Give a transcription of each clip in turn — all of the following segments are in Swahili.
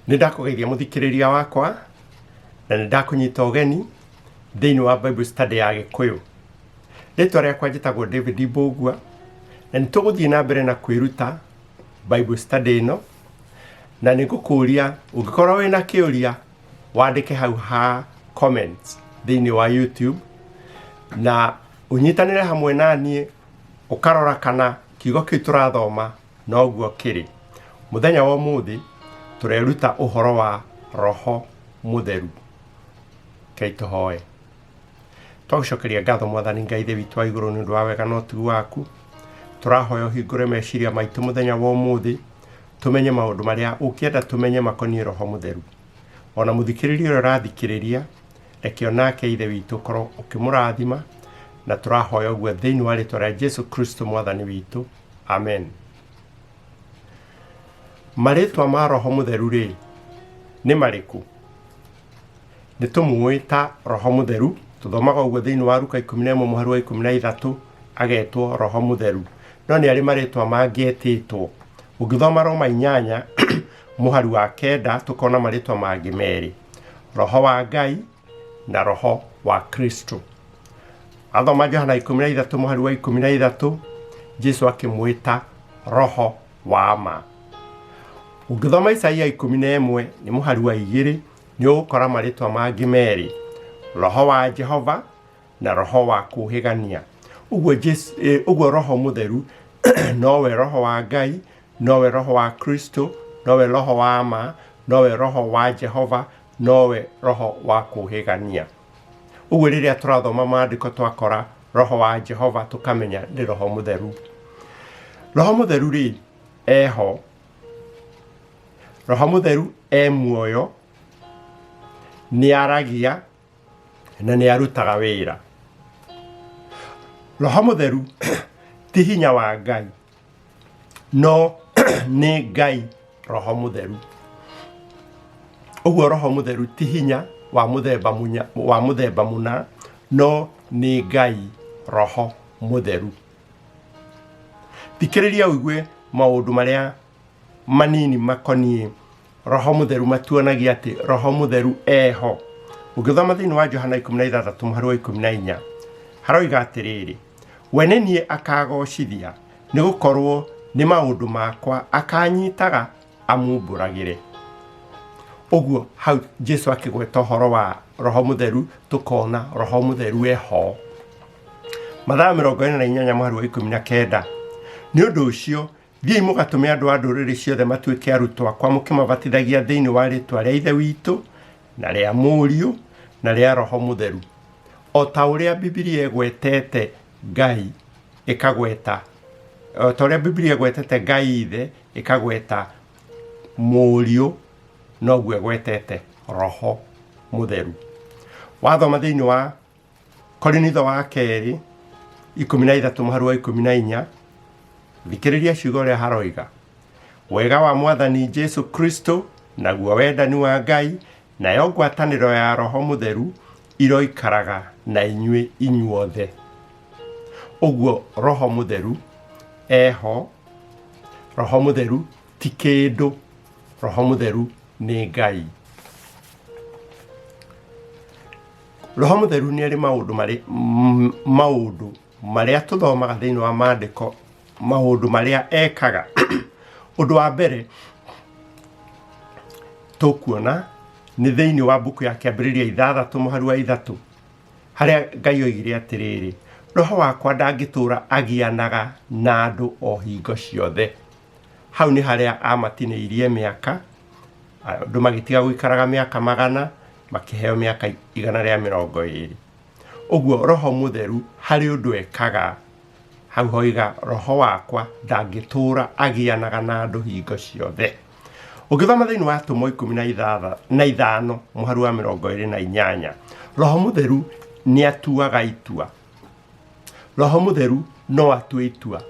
Nĩndakũgeithia mũthikĩrĩria wakwa na nĩndakũnyita ũgeni thĩinĩ wa Bible study ya Gĩkũyũ. Rĩtwa rĩakwa njĩtagwo David Mbũgua na nĩtũgũthiĩ na mbere na kwĩruta Bible study ĩno, na nĩngũkũria ũngĩkorwo wĩna kĩũria wandĩke hau ha comments thĩinĩ wa YouTube na ũnyitanĩre hamwe naniĩ ũkarora kana kiugo kĩu tũrathoma noguo kĩrĩ. Mũthenya wa ũmũthĩ tureruta ũhoro wa Roho Mũtheru. Kei tũhoe. Twagũcokeria ngatho Mwathani Ngai Ithe witũ wa igũrũ nĩ ũndũ wa wega na ũtugi waku. Tũrahoya ũhingũre meciria maitũ mũthenya wa ũmũthĩ, tumenye maũndũ marĩa ũkĩenda tumenye makoniĩ Roho Mũtheru. Ona mũthikĩrĩria ũrĩa ũrathikĩrĩria, reke onake Ithe witũ ũkorwo ũkĩmũrathima, na tũrahoya ũguo thĩinĩ wa rĩtwa rĩa Jesu Kristo Mwathani witũ. Amen. Marĩtwa ma Roho Mũtheru rĩ nĩ marĩkũ? Nĩtũmũĩ ta Roho Mũtheru, tũthomaga ũguo thĩinĩ wa Luka 11:13 agetwo Roho Mũtheru. No nĩ arĩ marĩtwa mangĩ etĩtwo. Ũngĩthoma Roma 8 mũhari wa 9 tũkona marĩtwa mangĩ merĩ: Roho wa Ngai na Roho wa Kristo. Athoma Johana 13 mũhari wa 13 Jesu akĩmwĩta Roho wa ma. Ũngĩthoma Isaia 11 nĩ mũhari wa 2 nĩ ũgũkora marĩtwa mangĩ merĩ: Roho wa Jehova na Roho wa kũhĩgania. Ũguo Roho Mũtheru nowe Roho wa Ngai, nowe Roho wa Kristo, nowe Roho wa ma, nowe Roho wa Jehova, nowe Roho wa kũhĩgania. Ũguo rĩrĩa tũrathoma maandĩko twakora Roho wa Jehova tũkamenya nĩ Roho Mũtheru. Roho Mũtheru rĩ eho. Roho Mũtheru muoyo, nĩ aragia na nĩ arutaga wĩra. Roho Mũtheru ti hinya wa Ngai, no nĩ Ngai Roho Mũtheru. Ũguo Roho Mũtheru ti hinya wa mũthemba mũna, no nĩ Ngai Roho Mũtheru. Thikĩrĩria ũigue maũndũ marĩa manini makoniĩ Roho Mũtheru matuonagia atĩ Roho Mũtheru eho. Ũngĩthoma thĩinĩ wa Johana 16 mũhari wa 14 haroiga atĩrĩrĩ: we nĩ niĩ akagocithia, nĩ gũkorwo nĩ maũndũ makwa akanyitaga amumbũragĩre. Ũguo hau Jesu akĩgweta ũhoro wa Roho Mũtheru, tũkona Roho Mũtheru eho. Mathayo 28 mũhari wa 19 nĩ ũndũ ũcio thiĩi mũgatũme andũ a ndũrĩrĩ ciothe matuĩke arutwo akwa, mũkĩmabatithagia thĩinĩ wa rĩtwa rĩa Ithe witũ na rĩa Mũriũ na rĩa Roho Mũtheru, o ta ũrĩa Biblia ĩgwetete Ngai ĩkagweta, o ta ũrĩa Biblia ĩgwetete Ngai Ithe ĩkagweta Mũriũ, noguo ĩgwetete Roho Mũtheru. Wathoma thĩinĩ wa Korinitho wa kerĩ 13 mũhari wa 14 thikĩrĩria ciugo ũrĩa haroiga: wega wa Mwathani Jesu Kristo, naguo wendani wa Ngai, nayo ngwatanĩro ya Roho Mũtheru iroikaraga na inyuĩ inyuothe. Ũguo Roho Mũtheru eho. Roho Mũtheru ti kĩndũ. Roho Mũtheru nĩ Ngai. Roho Mũtheru nĩ arĩ maũndũ marĩa tũthomaga thĩinĩ wa maandĩko, maũndũ marĩa ekaga. Ũndũ wa mbere tũkuona nĩ thĩinĩ wa mbuku ya Kĩambĩrĩria 6 mũhari wa 3 harĩa Ngai oigire atĩrĩrĩ: Roho wakwa ndangĩtũũra agianaga na andũ o hingo ciothe. Hau nĩ harĩa amatinĩirie mĩaka, andũ magĩtiga gũikaraga mĩaka 100 makĩheo mĩaka 120. Ũguo Roho Mũtheru harĩ ũndũ ekaga. Hau hoiga Roho wakwa ndangĩtũũra agianaga na andũ hingo ciothe. Ũngĩthoma thĩinĩ wa Atũmwo 15 mũhari wa 28 Roho Mũtheru nĩ atuaga itua. Roho Mũtheru no atue itua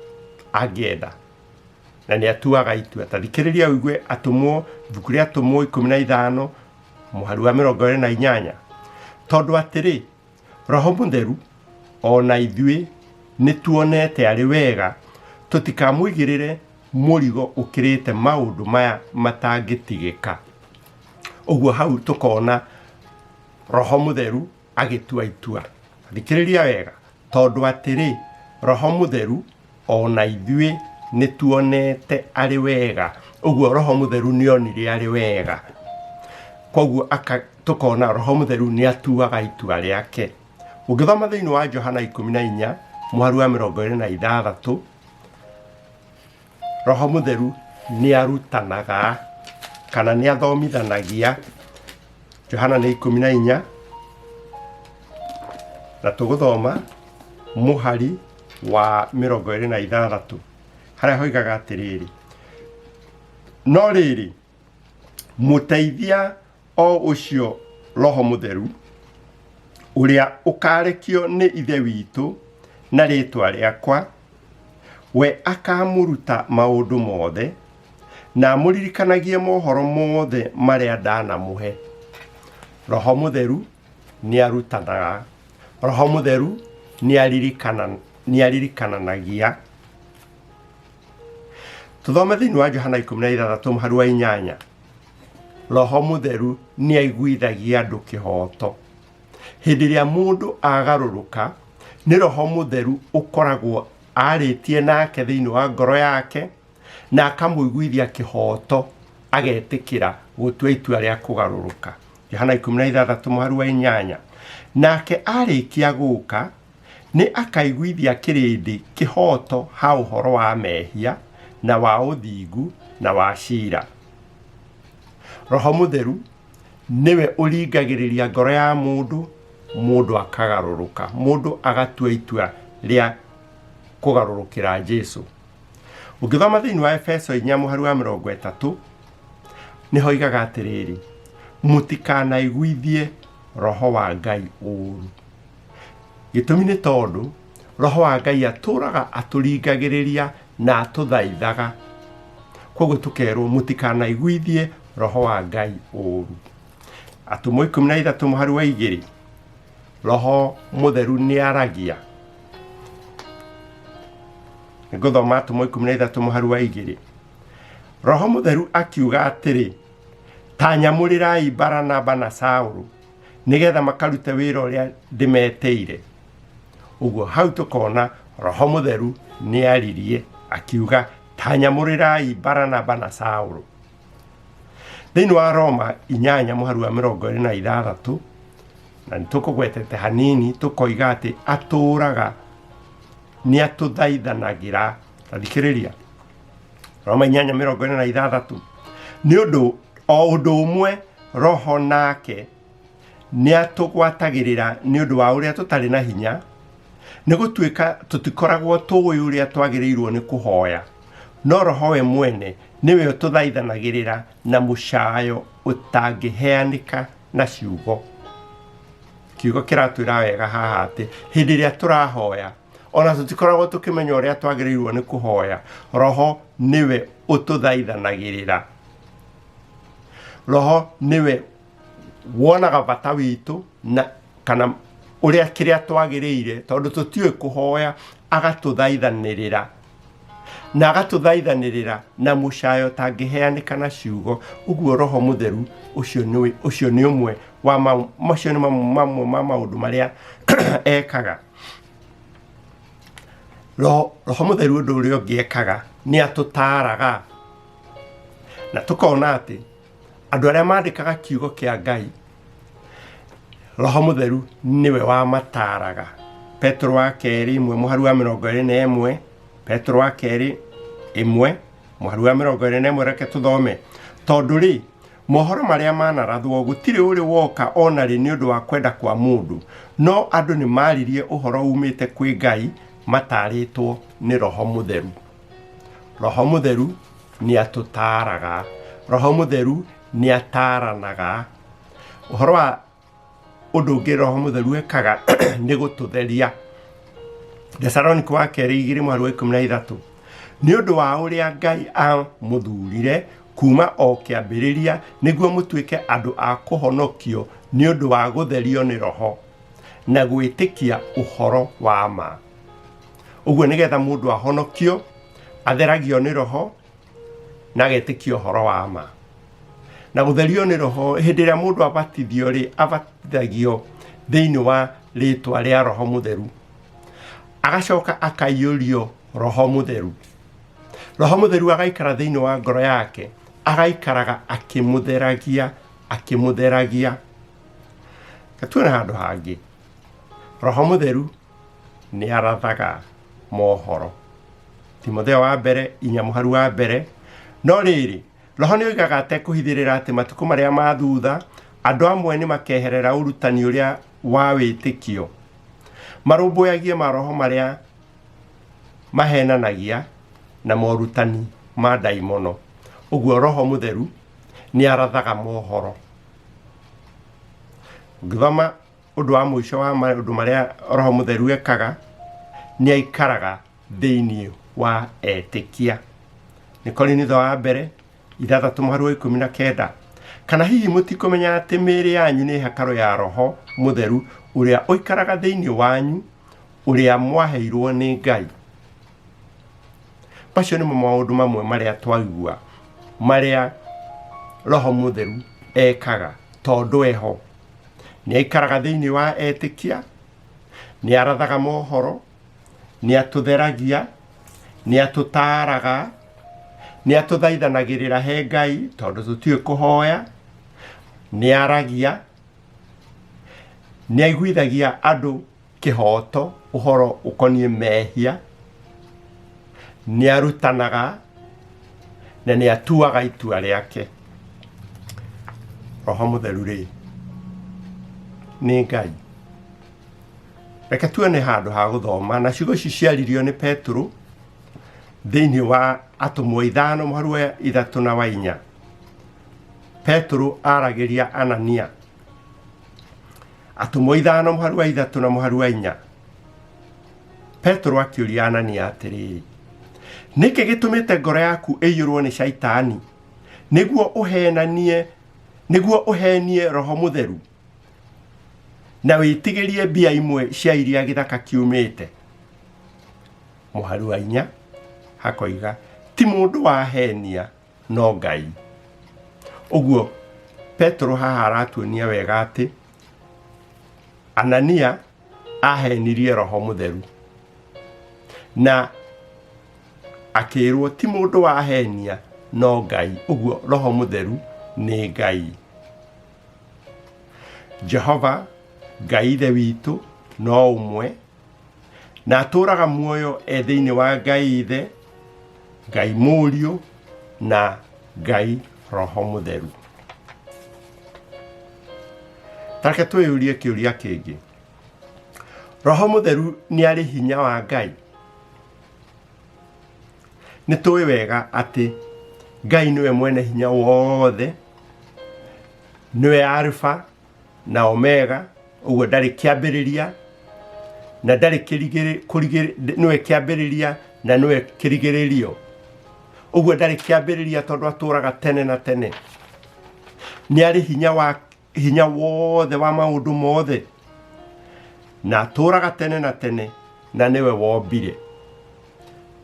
angĩenda, na nĩ atuaga itua. Ta thikĩrĩria ũigue Atũmwo, ibuku rĩa Atũmwo 15 mũhari wa 28. Tondũ atĩrĩ, Roho Mũtheru ona ithuĩ nĩ tuonete arĩ wega tũtikamũigĩrĩre mũrigo ũkĩrĩte maũndũ maya matangĩtigĩka. Uguo hau tukona Roho Mutheru agitua itua. Thikiriria wega, tondu atiri Roho Mutheru ona ithui nituonete ari wega. Uguo Roho Mutheru nionire ari wega. Koguo tukona Roho Mutheru ni atuaga itua riake. Ungithoma thiini wa Johana 14 muharu wa 26 Roho Mutheru ni arutanaga kana ni athomithanagia. Johana ni 14 na tuguthoma muhari wa 26 haria hoigaga atiriri, no riri muteithia o ucio Roho Mutheru uria ukarekio ni ithe witu na ritwa riakwa, we akamuruta maundu mothe na muririkanagie mohoro mothe maria ndanamuhe. Roho Mutheru ni arutanaga. Roho Mutheru ni aririkananagia. Tuthome thiini wa Johana 16 muharu wa 8. Roho Mutheru ni aiguithagia andu kihoto. Hindi ria mundu agaruruka ni Roho Mutheru ukoragwo aritie nake thiini wa ngoro yake na akamuiguithia kihoto agetikira gutua itua ria kugaruruka. Johana 16 muharu wa 8. Nake arikia guka ni akaiguithia kirindi kihoto ha uhoro wa mehia na wa uthingu na wa cira. Roho Mutheru niwe uringagiriria ngoro ya mundu akagaruruka, mundu agatua itua ria kugarurukira Jesu. Ungithoma thiini wa Efeso 4 muharu wa 30 ni hoigaga atiriri, mutikanaiguithie Roho wa Ngai uru. Gitumi ni tondu Roho wa Ngai aturaga aturingagiriria na atuthaithaga. Koguo tukerwo mutikanaiguithie Roho wa Ngai uru. Atumo 13 muharu wa 2 Roho Mutheru ni aragia. Nguthoma Atumo 13 muharu wa 2. Roho Mutheru akiuga atiri, tanyamurirai Baranaba na Saulu nigetha makarute wira uria ndimeteire. Uguo hau tukona Roho Mutheru ni aririe akiuga tanyamurirai Baranaba na Saulu. Thiini wa Roma 8 muharu wa 26 na nitukugwetete hanini tukoiga ati aturaga ni atuthaithanagira. Thikiriria Roma 8:26 ni undu umwe Roho nake ni atugwatagirira ni undu wa uria tutari na hinya, ni gutuika tutikoragwo tuwi uria twagirirwo ni kuhoya, no Roho we mwene niwe ututhaithanagirira na mushayo utangiheanika na ciugo. Kiugo kiratwira wega haha ati hindi ria turahoya ona tutikoragwo tukimenya uria twagirirwo ni kuhoya, Roho niwe ututhaithanagirira. Roho niwe wonaga bata witu na kana uria kiria twagirire, tondu tutiwe kuhoya agatuthaithanirira na agatuthaithanirira na mushayo tangiheanika na ciugo. Uguo Roho Mutheru ucio ni umwe wa macio ni mamwe ma maundu maria ekaga. Roho Mutheru undu uria ungi ekaga ni atutaraga, na tukona ati andu aria mandikaga kiugo kia Ngai Roho Mutheru niwe wa mataraga. Petro wa keri 1 muharu wa 21 Petro wa keri 1 muharu wa 21 reke tuthome. Tondu ri mohoro maria manarathwo gutiri uri woka ona ri ni undu wa kwenda kwa mundu, no andu ni maririe uhoro umite kwi Ngai mataritwo ni Roho Mutheru. Roho Mutheru ni atutaraga. Roho Mutheru ni ataranaga. Uhoro wa undu ungi Roho Mutheru ekaga ni gututheria. Thessaloniki wa keri 2 muharu wa 13 ni undu wa uria Ngai amuthurire kuma o kiambiriria niguo mutuike andu a kuhonokio ni undu wa gutherio ni Roho na gwitikia uhoro wa ma. Uguo nigetha mundu ahonokio atheragio ni Roho na getikio uhoro wa ma. na gutherio ni roho hindi ria mundu abatithio ri abatithagio thiini wa ritwa ria roho mutheru agacoka akaiyurio roho mutheru agaikara thiini wa ngoro yake agaikaraga akimutheragia Katuona handu hangi roho mutheru ni arathaga mohoro Timotheo wa mbere 4 wa mbere no riri roho ni oigaga atekuhithirira ati matuku maria ma thutha andu amwe ni makeherera urutani uria wa witikio marumbuyagie maroho maria mahenanagia na morutani ma daimono uguo roho mutheru ni arathaga mohoro Githoma undu wa mwisho wa maundu maria roho mutheru ekaga ni aikaraga thiini wa etikia ni Korinitho wa mbere 6:19 kana hihi mutikomenya ati miri yanyu ni hekalu ya roho mutheru uria oikaraga thiini wanyu uria mwaheirwo ni Ngai Pasio ni maundu mamwe maria twaigua maria roho mutheru ekaga tondu eho ni aikaraga thiini wa etikia ni arathaga mohoro ni atutheragia ni atutaraga ni atuthaithanagirira he Ngai tondu tutiwe kuhoya ni aragia ni aiguithagia andu kihoto uhoro ukonie mehia ni arutanaga na ni atuaga itua riake roho mutheru ri ni Ngai reke tuone handu ha guthoma na ciugo ciciaririo ni Petro thiini wa atumwo 5:3-4 Petro aragiria Anania atumwo 5:3-4 Petro akiuria Anania atiri niki gitumite ngoro yaku iyurwo ni shaitani niguo uhenie roho mutheru na witigirie mbia imwe cia iria githaka kiumite muharu wa 4 hakoiga ti mundu wahenia no Ngai uguo Petro haha aratuonia wega ati Anania ahenirie roho mutheru na akirwo ti mundu wahenia no Ngai uguo roho mutheru ni Ngai Jehova Ngai ithe witu no umwe na aturaga muoyo thiini wa Ngai ithe Ngai Mũriũ na Ngai roho mutheru Tareke twiyurie kiuria kingi roho mutheru ni ari hinya wa Ngai ni tuwi wega ati Ngai niwe mwene hinya wothe niwe Alpha na Omega uguo ndari kiambiriria na ndari niwe kiambiriria na niwe kirigiririo uguo ndari kiambiriria tondu aturaga tene na tene ni ari hinya wothe wa maundu mothe na aturaga tene na tene na niwe wombire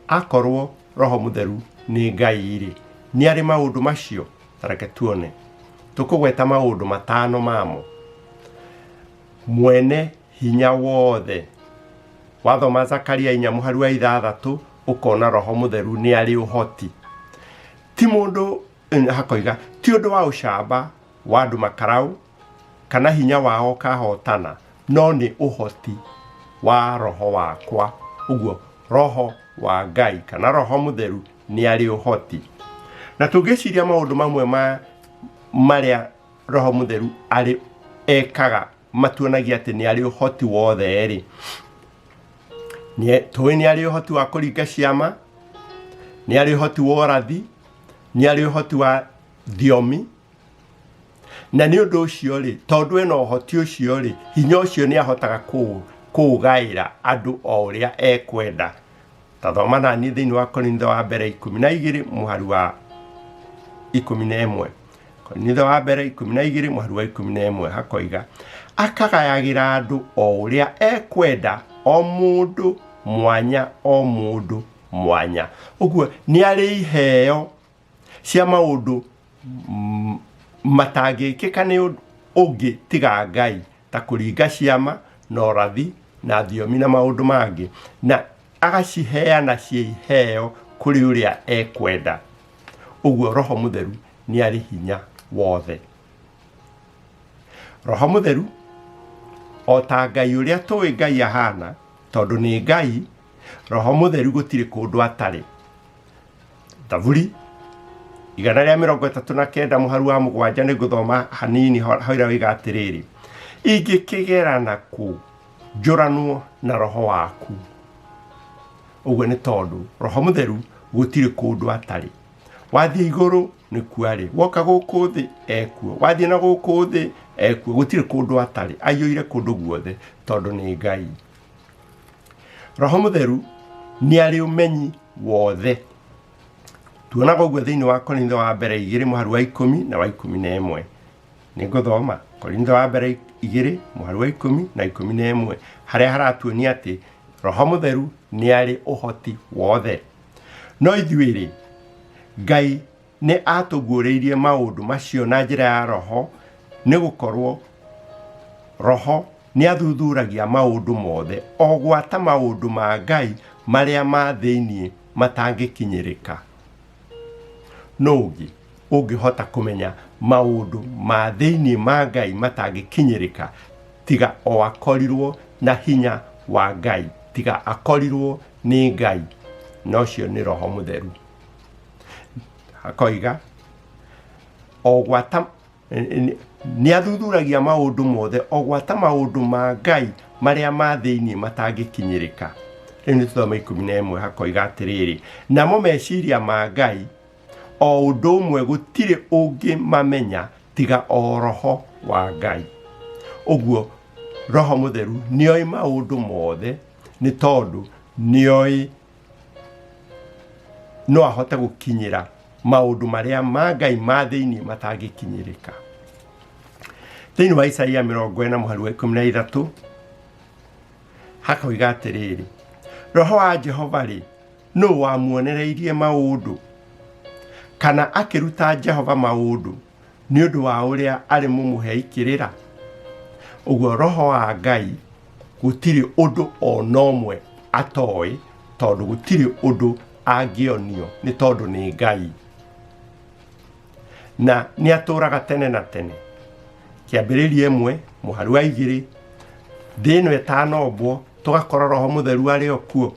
akorwo roho mutheru ni Ngai ri ni ari maundu macio tareke tuone tukugweta maundu 5 mamo mwene hinya wothe wathoma Zakaria 4:6 ukona roho mutheru ni ari uhoti ti mundu hakoiga ti undu wa ucamba wa andu makarau kana hinya wao kahotana no ni uhoti wa roho wakwa uguo roho wa Ngai kana roho mutheru ni ari uhoti na tungiciria maundu mamwe maria roho mutheru ari ekaga matuonagia ati ni ari uhoti wothe ri ni ari uhoti wa kuringa ciama ni ari uhoti wa ũrathi ni ari uhoti wa thiomi na ni undu ucio ri tondu ena uhoti ucio ri hinya ucio ni ahotaga kugaira andu o uria ekwenda tathoma nani thiini wa Korinitho wa mbere 12 muharu wa 11 Korinitho wa mbere 12 muharu wa 11 hakoiga akagayagira andu o uria ekwenda o mundu mwanya uguo ni ari iheo cia maundu matangĩkĩka nĩ ũngĩ tiga Ngai ta kũringa ciama na ũrathi na thiomi na maũndũ mangĩ, na agaciheana ciĩheo kũrĩ ũrĩa ekwenda. Ũguo Roho Mũtheru nĩ arĩ hinya wothe. Roho Mũtheru o ta Ngai ũrĩa tũĩ Ngai ahana, tondũ nĩ Ngai, Roho Mũtheru gũtirĩ kũndũ atarĩ. Thaburi 139 mũharu wa 7 nĩ ngũthoma hanini hoira wiga atĩrĩrĩ: ingĩkĩgerana kũ njũranwo na roho waku. Ũguo nĩ tondũ Roho Mũtheru gũtirĩ kũndũ atarĩ. Wathiĩ igũrũ nĩ kuo arĩ, woka gũkũ thĩ ekuo, wathiĩ na gũkũ thĩ ekuo, gũtirĩ kũndũ atarĩ, aiyũire kũndũ guothe tondũ nĩ Ngai. Roho Mũtheru nĩ arĩ ũmenyi wothe. Tuonaga ũguo thĩinĩ wa Korintho wa mbere 2 mũharu wa 10 na wa 11. Nĩ ngũthoma Korintho wa mbere 2 mũharu wa 10 na 11, harĩa haratuonia atĩ Roho Mũtheru nĩ arĩ ũhoti wothe. No ithuĩ-rĩ, Ngai nĩ atũguũrĩirie maũndũ macio na njĩra ya Roho, nĩ gũkorwo Roho nĩ athuthuragia maũndũ mothe, o gwata maũndũ ma Ngai marĩa ma thĩinĩ matangĩkinyĩrĩka. No ũngĩhota kũmenya maũndũ ma thĩinĩ ma Ngai matangĩkinyĩrĩka tiga o akorirwo na hinya wa Ngai, tiga akorirwo nĩ Ngai, no cio nĩ Roho Mũtheru. Hakoiga o gwata nĩ athuthuragia maũndũ mothe, o gwata maũndũ ma Ngai marĩa ma thĩinĩ matangĩkinyĩrĩka. Rĩu nĩ tũthoma 11 hakoiga atĩrĩrĩ: namo meciria ma Ngai o ũndũ ũmwe gũtirĩ ũngĩmamenya tiga o Roho wa Ngai. Ũguo Roho Mũtheru nĩoĩ maũndũ mothe, nĩ tondũ nĩoĩ no ahote gũkinyĩra maũndũ marĩa ma Ngai ma thĩinĩ matangĩkinyĩrĩka. Thĩinĩ wa Isaia 40 mũharu wa 13 hakoiga atĩrĩrĩ: Roho wa Jehova-rĩ, nũũ wamuonereirie maũndũ, kana akĩruta Jehova maũndũ nĩ ũndũ wa ũrĩa arĩ mũmũhe ikĩrĩra? Ũguo Roho wa Ngai gũtirĩ ũndũ o nomwe atoĩ, tondũ gũtirĩ ũndũ angĩonio, nĩ tondũ nĩ Ngai. Na nĩ atũraga tene na tene. Kĩambĩrĩria 1 mũharu wa 2, thĩ ĩno ĩtanombwo tũgakora Roho Mũtheru arĩ o kuo.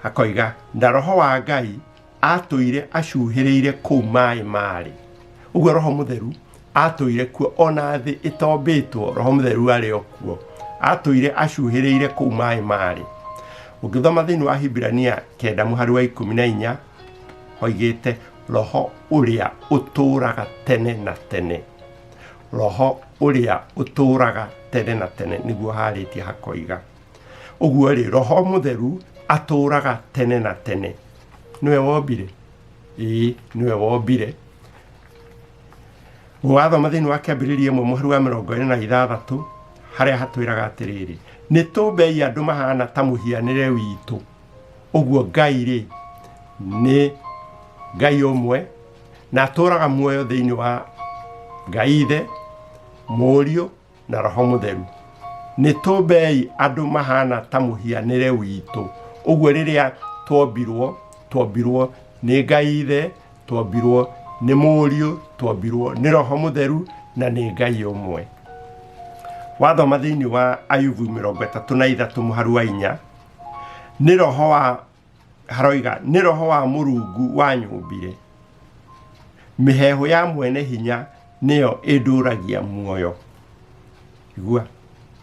Hakoiga na Roho wa Ngai atũire acuhĩrĩire kũu maĩ marĩ. Ũguo Roho Mũtheru atũire kuo ona thĩ ĩtombĩtwo, Roho Mũtheru arĩ o kuo, atũire acuhĩrĩire kũu maĩ marĩ. Ũngĩthoma thĩinĩ wa Hibrania 9 mũharu wa 14 hoigĩte Roho ũrĩa ũtũraga tene na tene. Roho ũrĩa ũtũraga tene na tene nĩguo harĩtie hakoiga. Ũguo rĩ, Roho Mũtheru atũraga tene na tene. Nĩwe wombire? Ĩĩ, nĩwe wombire. Wathoma thĩinĩ wa Kĩambĩrĩria 1 mũharu wa 26 harĩa hatwĩraga atĩrĩrĩ: nĩ tũmbei andũ mahana ta mũhianĩre witũ. Ũguo Ngai-rĩ nĩ Ngai ũmwe na atũraga muoyo thĩinĩ wa Ngai Ithe, Mũriũ na Roho Mũtheru. Nĩ tũmbei andũ mahana ta mũhianĩre witũ. Ũguo rĩrĩa twombirwo nĩ Ngai Ithe, twombirwo nĩ Mũriũ, twombirwo nĩ Roho Mũtheru na nĩ Ngai ũmwe. Wathoma thĩinĩ wa Ayubu 33 mũharu wa 4, nĩ Roho wa haroiga nĩ Roho wa Mũrungu wanyũmbire. Mĩheehũ ya mwene hinya nĩyo ĩndũragia muoyo. Igua,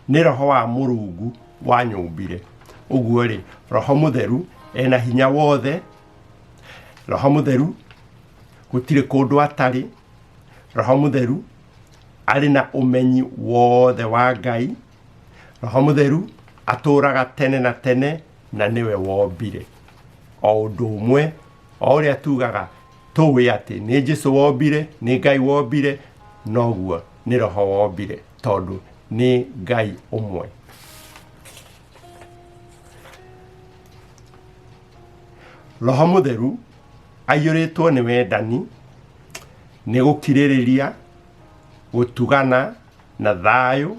nĩ Roho wa Mũrungu wanyũmbire. Ũguo rĩ, Roho Mũtheru ena hinya wothe. Roho Mũtheru gũtirĩ kũndũ atarĩ. Roho Mũtheru arĩ na ũmenyi wothe wa Ngai. Roho Mũtheru atũraga tene na tene na nĩwe wombire. O ũndũ ũmwe o ũrĩa tugaga tũĩ atĩ nĩ Jesũ wombire, nĩ Ngai wombire, noguo nĩ Roho wombire, tondũ nĩ Ngai ũmwe. Roho Mũtheru aiyũrĩtwo nĩ wendani nĩ gũkirĩrĩria, gũtugana na thayũ,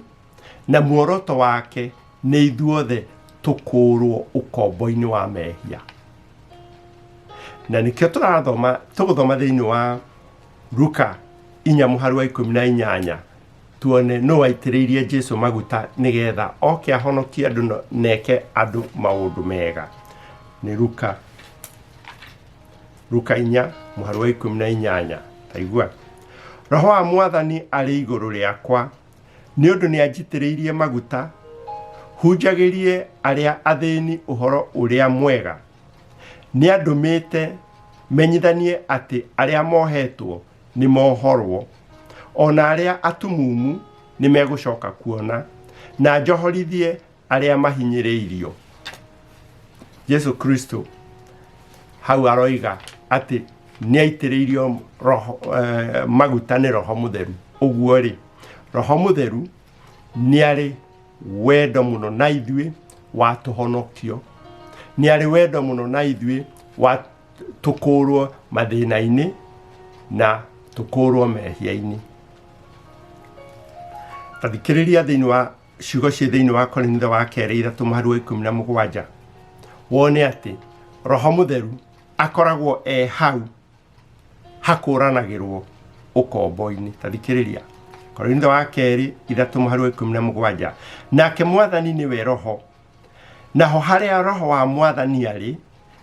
na muoroto wake nĩ ithuothe tũkũũrwo ũkombo-inĩ wa mehia. Na nĩkĩo tũgũthoma thĩinĩ wa Luka 4:18 tuone nũ waitĩrĩirie Jesũ maguta nĩgetha oke ahonokie andũ neke andũ maũndũ mega. Nĩ Luka 4:18. Taigua, Roho wa Mwathani arĩ igũrũ rĩakwa, nĩ ũndũ nĩ anjitĩrĩirie maguta hunjagĩrie arĩa athĩni ũhoro ũrĩa mwega. Nĩ andũmĩte menyithanie atĩ arĩa mohetwo nĩ mohorwo, ona arĩa atumumu nĩ megũcoka kuona, na njohorithie arĩa mahinyĩrĩirio. Jesu Kristo hau aroiga atĩ nĩ aitĩrĩirio maguta nĩ Roho Mũtheru. Ũguo rĩ, Roho Mũtheru nĩ arĩ wendo mũno na ithuĩ wa tũhonokio, nĩ arĩ wendo mũno na ithuĩ wa tũkũũrwo mathĩna-inĩ na tũkũũrwo mehia-inĩ. Tathikĩrĩria thĩinĩ wa ciugo ciĩ thĩinĩ wa Korintho wa kerĩ 3:17 wone atĩ Roho Mũtheru akoragwo hau hakũranagĩrwo ũkombo-inĩ. Tathikĩrĩria Korintho wa kerĩ 3:17, nake Mwathani nĩwe Roho, naho harĩa Roho wa Mwathani arĩ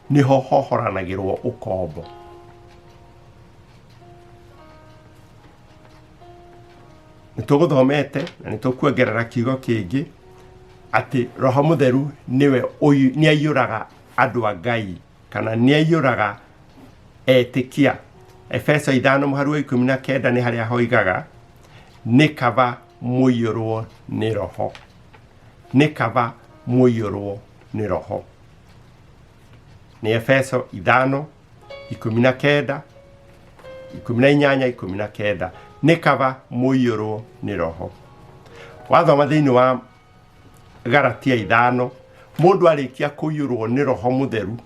niho hohoranagĩrwo ũkombo. Nĩtũgũthomete na nĩtũkuongerera kiugo kĩngĩ atĩ Roho Mũtheru nĩwe nĩ aiyũraga andũ a Ngai, kana nĩ aiyũraga etĩkia. Efeso 5:19 nĩ harĩa hoigaga nĩ kaba mũiyũrwo nĩ Roho, nĩ kaba mũiyũrwo nĩ Roho. Nĩ Efeso 5:19, 18:19, nĩ kaba mũiyũrwo nĩ Roho. Wathoma thĩinĩ wa Galatia 5, mũndũ arĩkia kũiyũrwo nĩ Roho Mũtheru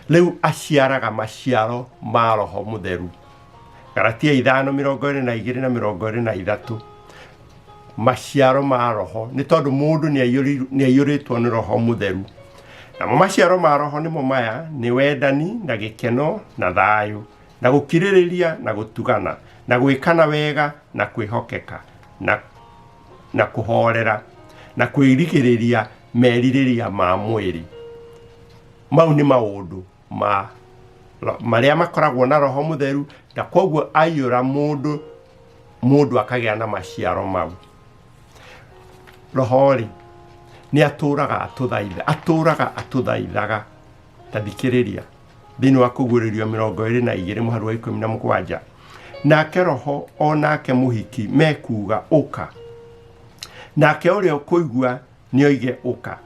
rĩu aciaraga maciaro ma Roho Mũtheru. Galatia 5:22-23, maciaro ma Roho, nĩ tondũ mũndũ nĩ aiyũrĩtwo nĩ Roho Mũtheru. Namo maciaro ma Roho nĩmo maya: nĩ wendani na gĩkeno na thayũ na gũkirĩrĩria na gũtugana na gwĩkana wega na kwĩhokeka na kũhorera na kwĩrigĩrĩria merirĩria ma mwĩrĩ. Mau nĩ maũndũ marĩa makoragwo na Roho Mũtheru, na kwoguo aiyũra mũndũ akagĩa na maciaro mau. Roho rĩ nĩ atũraga atũthaithaga. Tathikĩrĩria thĩinĩ wa Kũguũrĩrio 22:17, nake Roho onake mũhiki mekuga ũka, nake ũrĩa ũkũigua nĩ oige ũka,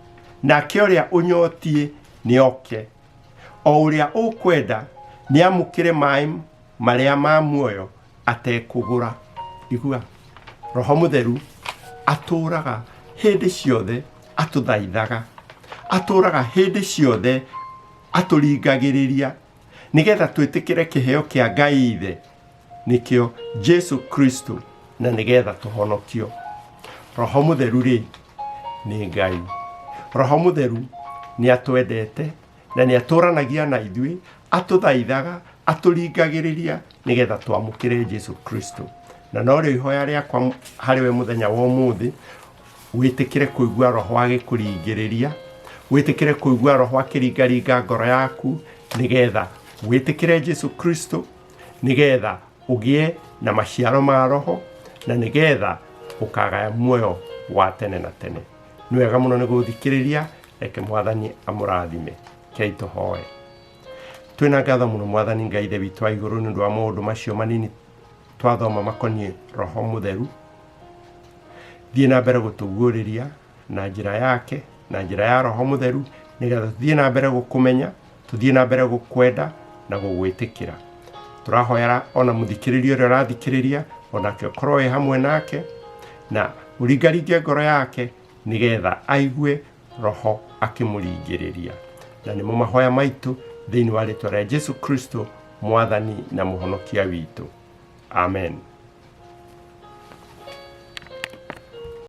nake ũrĩa ũnyotie nĩ oke, o ũrĩa ũkwenda nĩ amũkĩre maĩ marĩa ma muoyo atekũgũra. Igua, Roho Mũtheru atũraga hĩndĩ ciothe atũthaithaga, atũraga hĩndĩ ciothe atũringagĩrĩria nĩgetha twĩtĩkĩre kĩheo kĩa Ngai Ithe, nĩkĩo Jesu Kristo, na nĩgetha tũhonokio. Roho Mũtheru rĩ nĩ Ngai. Roho Mũtheru nĩ atwendete na nĩ atũranagia na ithuĩ, atũthaithaga, atũringagĩrĩria nĩgetha twamũkĩre Jesu Kristo. Na no rĩo ihoya rĩakwa harĩ we mũthenya wa ũmũthĩ, wĩtĩkĩre kũigua Roho agĩkũringĩrĩria, wĩtĩkĩre kũigua Roho akĩringaringa ngoro yaku, nĩgetha wĩtĩkĩre Jesu Kristo, nĩgetha ũgĩe na maciaro ma Roho, na nĩgetha ũkagaya muoyo wa tene na tene. Nĩ wega mũno nĩ gũthikĩrĩria. Reke Mwathani amũrathime. Kei tũhoe. Twĩna ngatho mũno Mwathani Ngai Ithe witũ wa igũrũ nĩ ũndũ wa maũndũ macio manini twathoma makoniĩ Roho Mũtheru. Thiĩ na mbere gũtũguũrĩria na njĩra yake, na njĩra ya Roho Mũtheru, nĩgetha tuthiĩ na mbere gũkũmenya, tuthiĩ na mbere gũkwenda na gũgwĩtĩkĩra. Tũrahoera ona mũthikĩrĩria ũrĩa ũrathikĩrĩria, onake ũkorwo wĩ hamwe nake na ũringaringe ngoro yake, nĩgetha aigue Roho akĩmũringĩrĩria. Na nĩmo mahoya maitũ thĩinĩ wa rĩĩtwa rĩa Jesu Kristo, Mwathani na Mũhonokia witũ. amen.